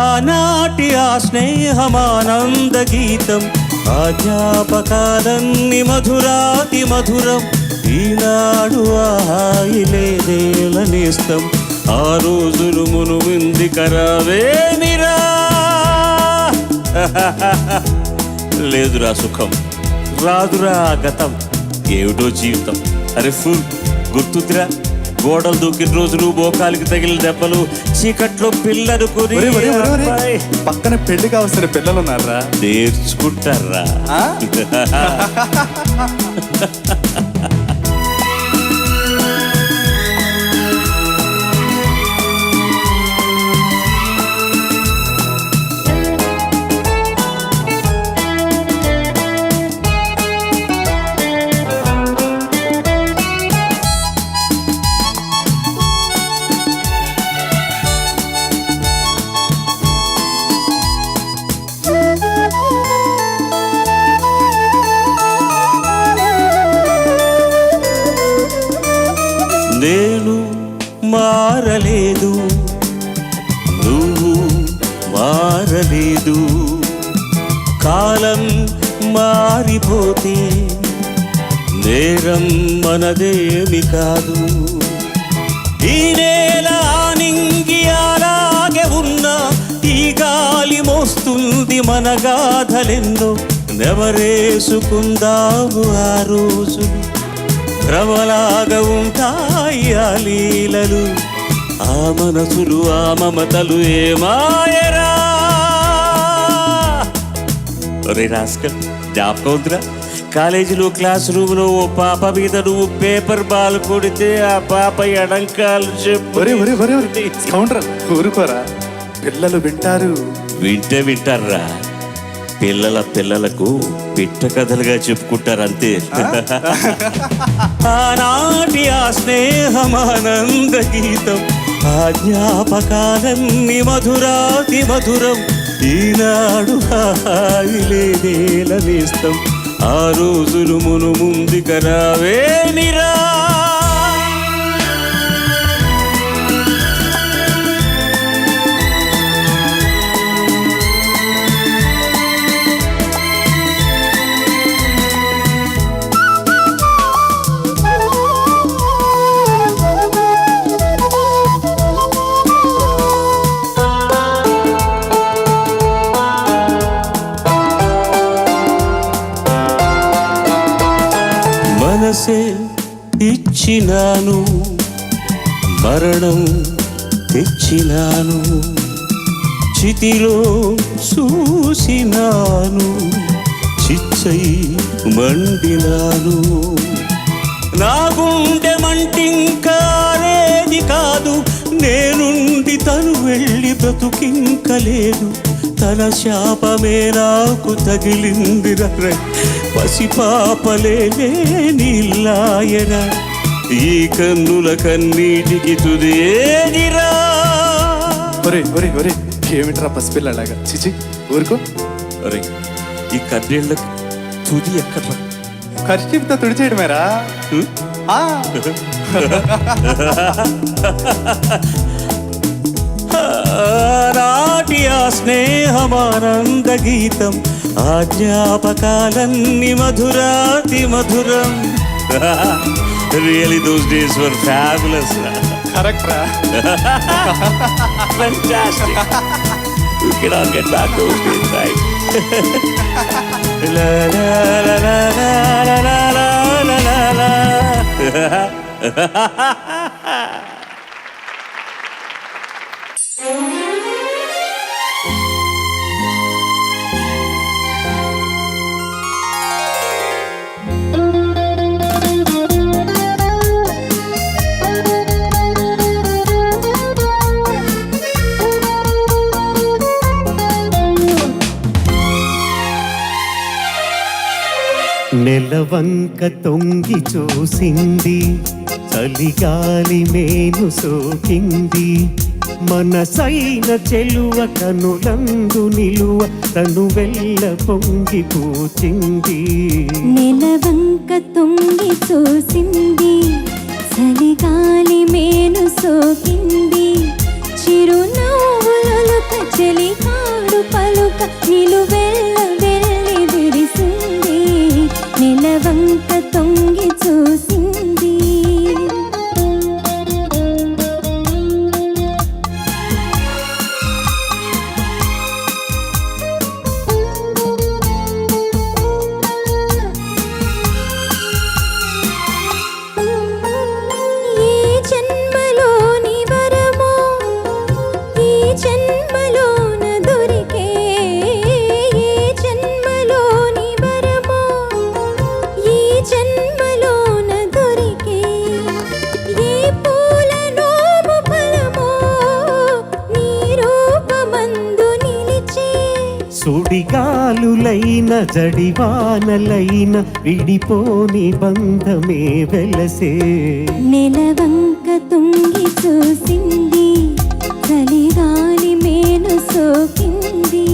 ఆనాటి ఆ స్నేహమానంద గీతం ఆ జ్ఞాపకాలన్నీ మధురాతి మధురం. ఈనాడు హాయి లేదేల నేస్తం ఆ రోజులు మునుముంది కరావేమిరా. లేదురా సుఖం రాదురా గతం ఏమిటో జీవితం. అరే ఫుల్ గుర్తుద్రా గోడలు దూకిన రోజులు బోకాలికి తగిలిన దెబ్బలు చీకట్లో పిల్లలు కొని పక్కన పెళ్లి కావలసిన పిల్లలు ఉన్నారా నేర్చుకుంటారా. నేను మారలేదు నువ్వు మారలేదు. కాలం మారిపోతే నేరం మనదేమి కాదు. ఈ నేల ఆనింగి అలాగే ఉన్నా ఈ గాలి మోస్తుంది మన గాథలెన్నో. నెవరేసుకుందాము ఆ రోజులు భ్రమలాగా ఉంటాయి ఆ లీలలు. ఆ మనసులు ఆ మమతలు ఏమాయరా. ఒరే రాస్కల్ జ్ఞాపకం ఉందిరా కాలేజీలో క్లాస్ రూమ్లో ఓ పాప మీద నువ్వు పేపర్ బాల్ కొడితే ఆ పాప ఎడంకాలు చెప్పు. ఊరుకోరా పిల్లలు వింటారు. వింటే వింటారా పిల్లల పిల్లలకు పిట్ట కథలుగా చెప్పుకుంటారు అంతే. ఆనాటి ఆ స్నేహమానంద గీతం ఆ జ్ఞాపకాలన్నీ మధురాతి మధురం. ఈనాడు హాయి లేదేల నేస్తం ఆ రోజులు మునుముంది కరావేమిరా. మనసే ఇచ్చినాను మరణం తెచ్చినాను. చితిలో చూసినాను చిచ్చై మండినాను. నా గుండె మంటింకారేది కాదు. నేనుండి తను వెళ్ళి బ్రతుకింకలేదు. తన శాపమే నాకు తగిలిందిరా. పసిపాపలే నీలాయనా ఈ కన్నుల కన్నీటికి తుదేదిరా. ఏమిట్రా పసిపిల్లలాగా చిచి ఊరుకో. అరే ఈ కన్నీళ్ళకి తుది ఎక్కడ్రా. కర్షిప్తో తుడిచేయడమేరా. నాటి ఆ స్నేహమానంద గీతం ఆ జ్ఞాపకాలన్నీ మధురాతి మధురం. Really those days were fabulous. Correct ra. Fantastic. We cannot get back those days, right? La la la la la la la la la. నెలవంక తొంగి చూసింది చలిగాలి మేను సోకింది. మనసైన చెలువ కనులందు నిలువ తను వెళ్ళ పొంగి పూచింది. నెలవంక తొంగి చూసింది చలిగాలి మేను సోకింది. చిరునవ్వులొలక చలి జల్లులైన జడివానలైన విడిపోని బంధమే వెలసే. నెలవంక తొంగి చూసింది, చలిగాలి మేను సోకింది.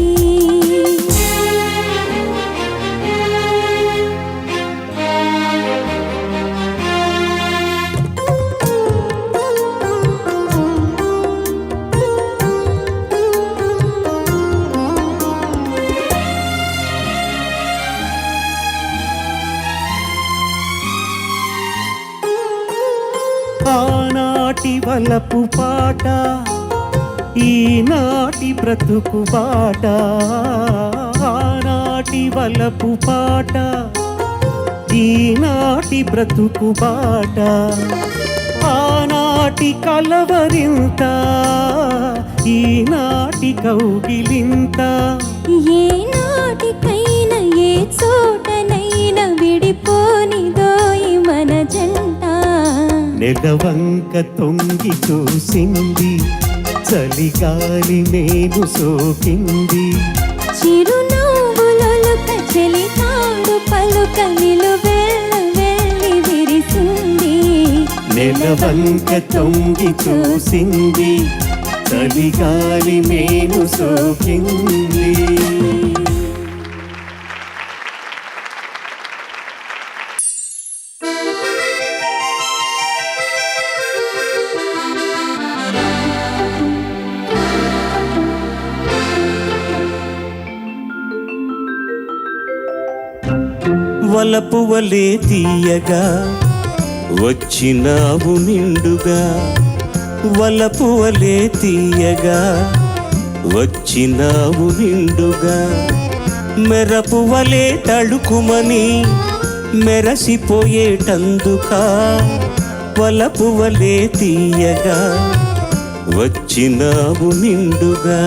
ఆనాటి వలపు పాట ఈనాటి బ్రతుకు బాట. ఆనాటి వలపు పాట ఈనాటి బ్రతుకు బాట. ఆనాటి కలవరింత ఈనాటి కౌగిలింత. ఏ నాటికైనా ఏ చోటనైనా విడిపోనిదోయి మన జంట. నెలవంక తొంగి చూసింది, చలిగాలి మేను సోకింది. చిరునవ్వులొలుక చెలితాడు పలుక నిలువెల్ల వెళ్ళి విరిసింది. నెలవంక తొంగి చూసింది, చలిగాలి మేను సోకింది. వలపు వలే తీయగా వచ్చినావు నిండుగా. వలపు వలే తీయగా వచ్చినావు నిండుగా. మెరపు వలే తడుకుమని మెరసిపోయేటందుకా. వలపు వలే తీయగా వచ్చినావు నిండుగా.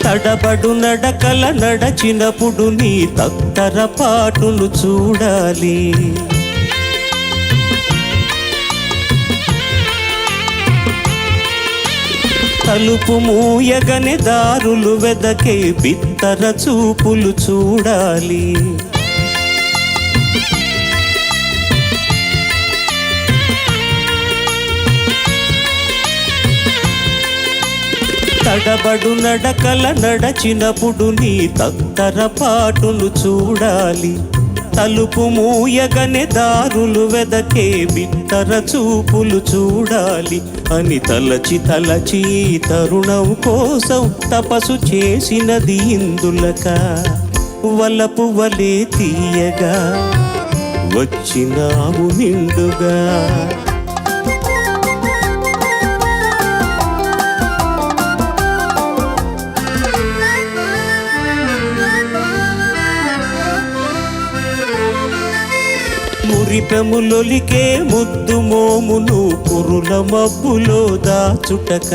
తడబడు నడకల నడచినప్పుడు నీ తత్తర పాటును చూడాలి. తలుపు మూయగనే దారులు వెదకే బిత్తర చూపులు చూడాలి. తడబడు నడకల నడచినప్పుడు నీ తత్తర పాటును చూడాలి. తలుపు మూయగనే దారులు వెదకే బిత్తర చూపులు చూడాలి అని తలచి తలచి తరుణం కోసం తపసు చేసినది ఇందులక. వలపు వలే తీయగా వచ్చినావు నిండుగా. మురిపెములొలికే ముద్దు మోమును కురుల మబ్బులో దాచుటక.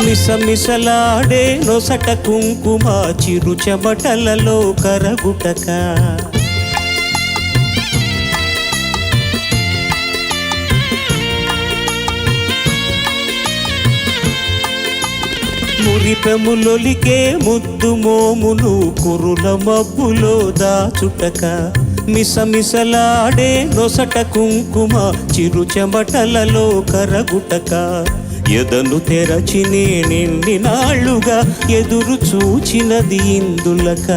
మిసమిసలాడే నొసట కుంకుమ చిరు చెమటలలో కరగుటక. మురిపెములొలికే ముద్దు మోమును కురుల మబ్బులో దాచుటక. మిసమిసలాడే నొసట కుంకుమ చిరు చెమటలలో కరగుటక. ఎదను తెరచి నేనెన్ని నాళ్ళుగా ఎదురు చూచినది ఇందులక.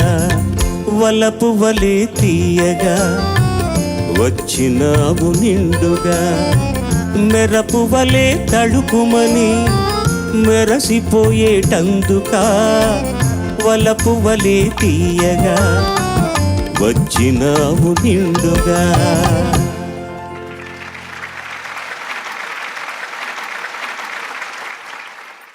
వలపు వలే తీయగా వచ్చినావు నిండుగా. మెరపు వలే తడుకుమని మెరసిపోయేటందుకా. వలపు వలే తీయగా వచ్చినావు నిండుగా.